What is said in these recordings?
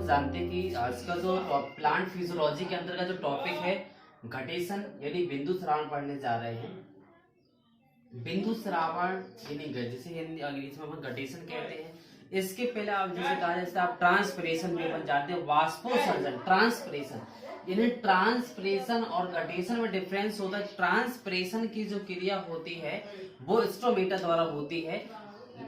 जानते हैं कि आज का जो प्लांट फिजियोलॉजी के अंतर्गत जो टॉपिक है घटेशन यानी बिंदु श्रावण पढ़ने जा रहे हैं। बिंदु श्रावण यानी जिसे अंग्रेजी में अपन घटेशन कहते हैं। इसके पहले आप जैसे कहा जैसे आप ट्रांसपिरेशन में अपन जानते हैं, वाष्पोसर्जन ट्रांसपिरेशन यानी ट्रांसपिरेशन और घटेशन में डिफरेंस होता है। ट्रांसपिरेशन की जो क्रिया होती है वो स्टोमेटा द्वारा होती है,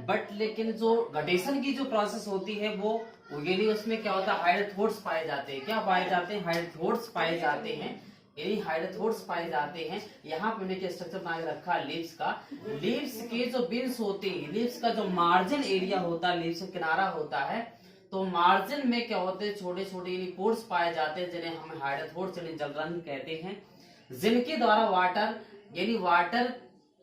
बट लेकिन जो घटेशन की जो प्रोसेस होती है वो यानी उसमें क्या होता है हाइड्रोथोड्स पाए जाते हैं। क्या पाए जाते हैं? हाइड्रोथोड्स पाए जाते हैं, यानी हाइड्रोथोड्स पाए जाते हैं। यहाँ पे मैंने स्ट्रक्चर बना के रखा लीव्स का। लीव्स के जो बिन्स होते हैं, लीव्स का जो मार्जिन एरिया होता है, लीव्स का किनारा होता है, तो मार्जिन में क्या होते हैं छोटे छोटे यानी पोर्स पाए जाते हैं जिन्हें हम हाइड्रोथोड्स यानी जलरंध्र कहते हैं, जिनके द्वारा वाटर यानी वाटर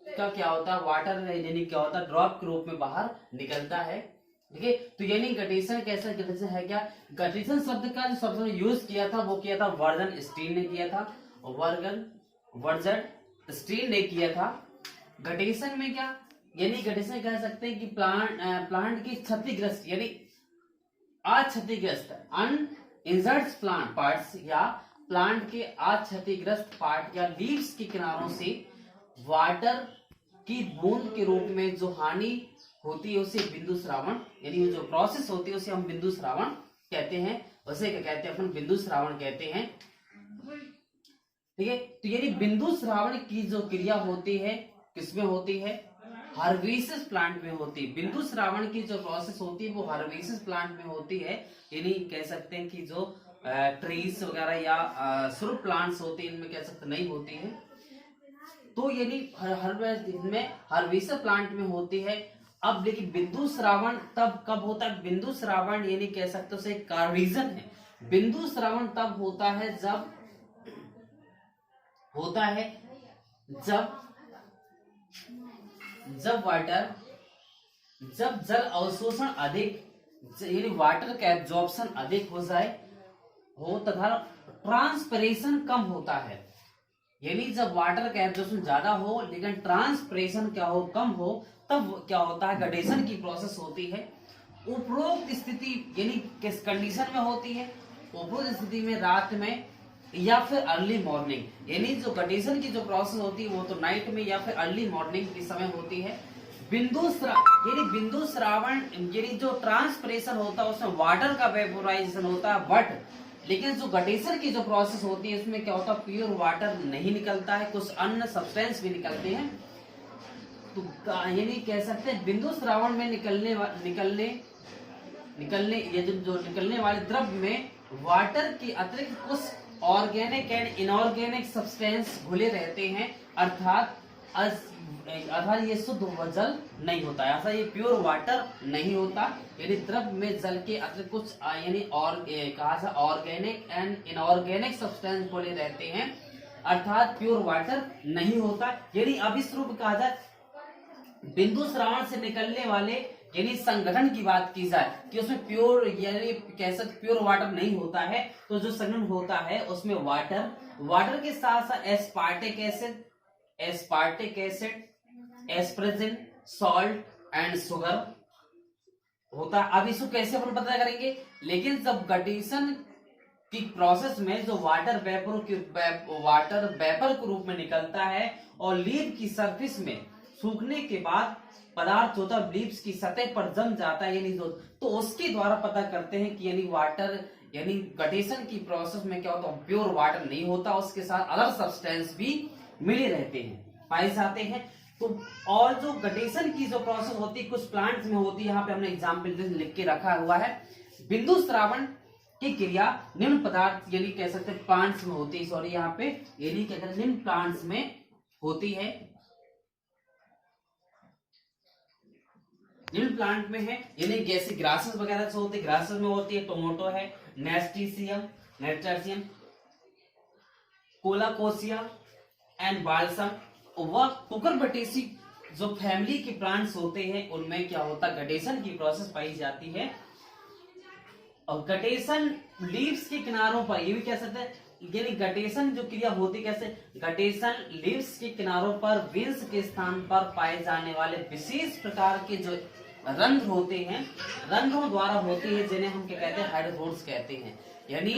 का क्या होता है वाटर यानी क्या होता है ड्रॉप के रूप में बाहर निकलता है। ठीक है, तो यानी घटेशन कैसा घटेशन है क्या? घटेशन शब्द का जो शब्द यूज किया था वो किया था वर्जन स्टीन ने किया था, वर्जन स्टीन ने किया था। घटेशन में क्या यानी घटेशन कह सकते हैं कि प्लांट की क्षतिग्रस्त यानी अक्षतिग्रस्त अनइंजर्ड प्लांट पार्ट्स या प्लांट के अक्षतिग्रस्त पार्ट या लीव्स के किनारों से वाटर की बूंद के रूप में जो हानि होती है उसे बिंदु श्रावण यानी जो प्रोसेस होती है उसे हम बिंदु श्रावण कहते हैं। उसे क्या कहते हैं? अपन बिंदु श्रावण कहते हैं। ठीक है, तो यानी बिंदु श्रावण की जो क्रिया होती है किसमें होती है? हर्बेसियस प्लांट में होती है। बिंदु श्रावण की जो प्रोसेस होती है वो हर्बेसियस प्लांट में होती है, यानी कह सकते हैं कि जो ट्रीज वगैरह या श्रुप प्लांट्स होते हैं इनमें कह सकते नहीं होती है। तो यानी हर्बेसियस प्लांट में होती है। अब लेकिन बिंदु श्रावण तब कब होता है? बिंदु श्रावण यानी कह सकते हो एक रीजन है। बिंदु श्रावण तब होता है जब जल अवशोषण अधिक यानी वाटर का एब्जॉर्प्शन अधिक हो तथा ट्रांसपिरेशन कम होता है। यानी जब वाटर का एब्जॉर्प्शन ज्यादा हो लेकिन ट्रांसपिरेशन क्या हो कम हो, तब क्या होता है घटेशन की प्रोसेस होती है। उपरोक्त स्थिति यानी किस कंडीशन में होती है? उपरोक्त स्थिति में रात में या फिर अर्ली मॉर्निंग, यानी जो घटेशन की जो प्रोसेस होती है वो तो नाइट में या फिर अर्ली मॉर्निंग के समय होती है। बिंदु श्रावण यानी जो ट्रांसपिरेशन होता है उसमें वाटर का वेपोराइजेशन होता है, बट लेकिन जो घटेशन की जो प्रोसेस होती है उसमें क्या होता है प्योर वाटर नहीं निकलता है, कुछ अन्य सब्सटेंस भी निकलते हैं। तो यानी कह सकते हैं बिंदु श्रावण में निकलने वाले द्रव्य में वाटर के अतिरिक्त कुछ ऑर्गेनिक एंड इनऑर्गेनिक सब्सटेंस घुले रहते हैं, अर्थात ये शुद्ध जल नहीं होता है, ऐसा ये प्योर वाटर नहीं होता। यानी द्रव्य में जल के अतिरिक्त कुछ यानी ऑर्गेनिक एंड इनऑर्गेनिक सब्सटेंस घुले रहते हैं, अर्थात प्योर वाटर नहीं होता। यानी अब इस रूप कहा जाए बिंदु श्रावण से निकलने वाले यानी संगठन की बात की जाए कि उसमें प्योर यानी कह सकते प्योर वाटर नहीं होता है, तो जो संगठन होता है उसमें वाटर के साथ साथ aspartic acid asparagine salt and sugar होता है। अब इसको कैसे अपन पता करेंगे? लेकिन जब घटेशन की प्रोसेस में जो वाटर वेपर के रूप में निकलता है और लीव की सरफेस में सूखने के बाद पदार्थ होता है लीव्स की सतह पर जम जाता है, यानी तो उसके द्वारा पता करते हैं कि यानी वाटर यानी घटेशन की प्रोसेस में क्या होता है प्योर वाटर नहीं होता, उसके साथ अदर सब्सटेंस भी मिले रहते हैं पाए जाते हैं। तो और जो घटेशन की जो प्रोसेस होती है कुछ प्लांट्स में होती है, यहाँ पे हमने एग्जाम्पल लिख के रखा हुआ है। बिंदु श्रावण की क्रिया निम्न पदार्थ यानी कह सकते हैं प्लांट्स में होती है, सॉरी यहाँ पे यानी कहते हैं निम्न प्लांट्स में होती है, निम्न प्लांट में है यानी जैसे ग्रासेस वगैरह से होती है, ग्रासेस में होती है टोमेटो है, नेस्टर्सियम, कोलाकोसिया एंड बाल्सम। वह कुकुरबिटेसी जो फैमिली के प्लांट्स होते हैं उनमें क्या होता है घटेशन की प्रोसेस पाई जाती है। और घटेशन लीव्स के किनारों पर ये भी कह सकते हैं यानी घटेशन जो क्रिया होती कैसे? घटेशन लीव्स के किनारों पर विंस के स्थान पर पाए जाने वाले विशेष प्रकार के जो रंध्र होते हैं, रंध्रों द्वारा होती है, जिन्हें हम क्या कहते हैं, हाइड्रोथोर्स कहते हैं। यानी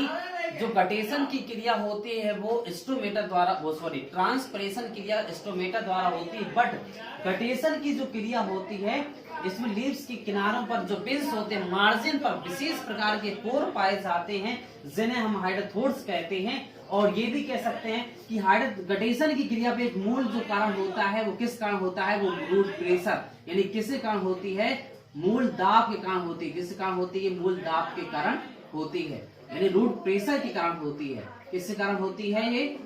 जो गटेशन की क्रिया होती है वो स्टोमेटा द्वारा, वो सॉरी ट्रांसपरेशन क्रिया स्टोमेटा द्वारा होती है, बट गटेशन की जो क्रिया होती है इसमें लीव्स के किनारों पर जो पिंस होते हैं, मार्जिन पर विशेष प्रकार के पोर पाए जाते हैं, जिन्हें हम हाइड्रोथोर्स कहते हैं। और ये भी कह सकते हैं कि गटेशन की क्रिया पे एक मूल जो कारण होता है वो किस कारण होता है, वो रूट प्रेशर, यानी किसके कारण होती है, मूल दाब के कारण होती है। किसके कारण होती है, मूल दाब के कारण होती है, यानी रूट प्रेशर के कारण होती है। किसके कारण होती है, ये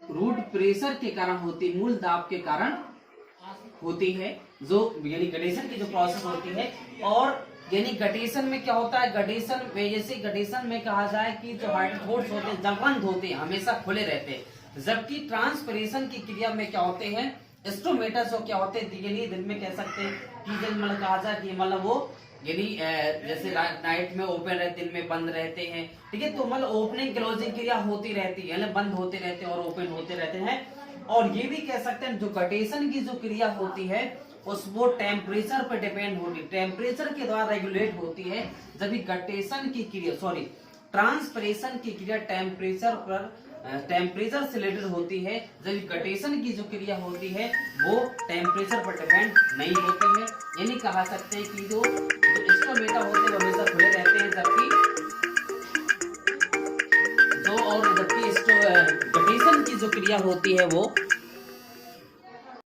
रूट प्रेशर के कारण होती है, मूल दाब के कारण होती है, जो यानी गटेशन की जो प्रोसेस होती है। और यानी गटेशन में क्या होता है, गटेशन में जैसे गटेशन में कहा जाए कि जो हाइड्रोथोर्स होते हैं जबरन होते हैं, हमेशा खुले रहते हैं, जबकि ट्रांसपरेशन की क्रिया में क्या होते हैं, स्टोमेटा जो क्या होते हैं, यानी दिन में कह सकते हैं कि दिन मतलब कहा जाए कि मतलब वो यानी जैसे नाइट में ओपन रहते, दिन में बंद रहते हैं, ठीक है। तो मतलब ओपनिंग क्लोजिंग क्रिया होती रहती है, यानी बंद होते रहते हैं और ओपन होते रहते हैं। और ये भी कह सकते हैं जो गटेशन की जो क्रिया होती है उस वो टेम्परेचर पर डिपेंड होती है, टेम्परेचर के द्वारा रेगुलेट होती है। जब गटेशन की क्रिया सॉरी ट्रांसपरेशन की क्रिया टेम्परेचर से रिलेटेड होती है, जब गटेशन की जो क्रिया होती है वो टेम्परेचर पर डिपेंड नहीं होते हैं। यानी कहा सकते हैं कि जो स्टोमेटा होते हैं वो हमेशा खुले रहते हैं, जबकि गटेशन की जो क्रिया होती है वो